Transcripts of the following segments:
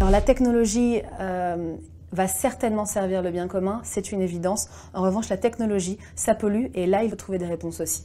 Alors la technologie va certainement servir le bien commun, c'est une évidence. En revanche, la technologie, ça pollue et là, il faut trouver des réponses aussi.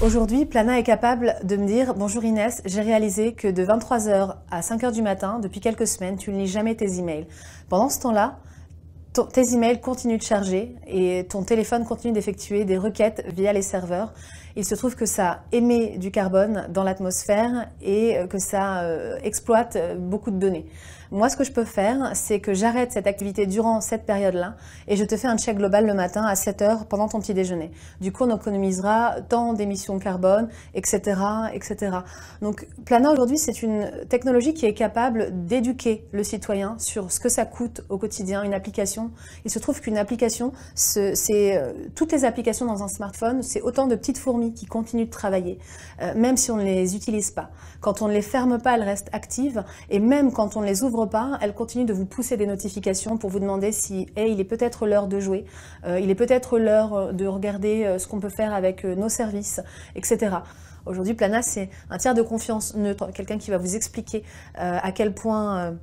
Aujourd'hui, Plana est capable de me dire « Bonjour Inès, j'ai réalisé que de 23 h à 5 h du matin, depuis quelques semaines, tu ne lis jamais tes emails. Pendant ce temps-là, tes emails continuent de charger et ton téléphone continue d'effectuer des requêtes via les serveurs. Il se trouve que ça émet du carbone dans l'atmosphère et que ça exploite beaucoup de données. Moi, ce que je peux faire, c'est que j'arrête cette activité durant cette période-là et je te fais un check global le matin à 7 h pendant ton petit déjeuner. Du coup, on économisera tant d'émissions de carbone, etc., etc. Donc, Plana, aujourd'hui, c'est une technologie qui est capable d'éduquer le citoyen sur ce que ça coûte au quotidien, une application. Il se trouve qu'une application, toutes les applications dans un smartphone, c'est autant de petites fourmis qui continuent de travailler, même si on ne les utilise pas. Quand on ne les ferme pas, elles restent actives et même quand on ne les ouvre pas, elles continuent de vous pousser des notifications pour vous demander si il est peut-être l'heure de jouer, il est peut-être l'heure de regarder ce qu'on peut faire avec nos services, etc. Aujourd'hui, Plana, c'est un tiers de confiance neutre, quelqu'un qui va vous expliquer à quel point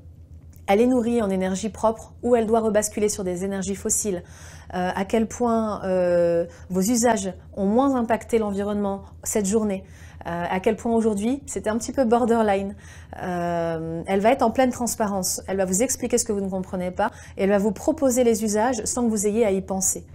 elle est nourrie en énergie propre ou elle doit rebasculer sur des énergies fossiles, à quel point vos usages ont moins impacté l'environnement cette journée, à quel point aujourd'hui c'était un petit peu borderline. Elle va être en pleine transparence, elle va vous expliquer ce que vous ne comprenez pas et elle va vous proposer les usages sans que vous ayez à y penser.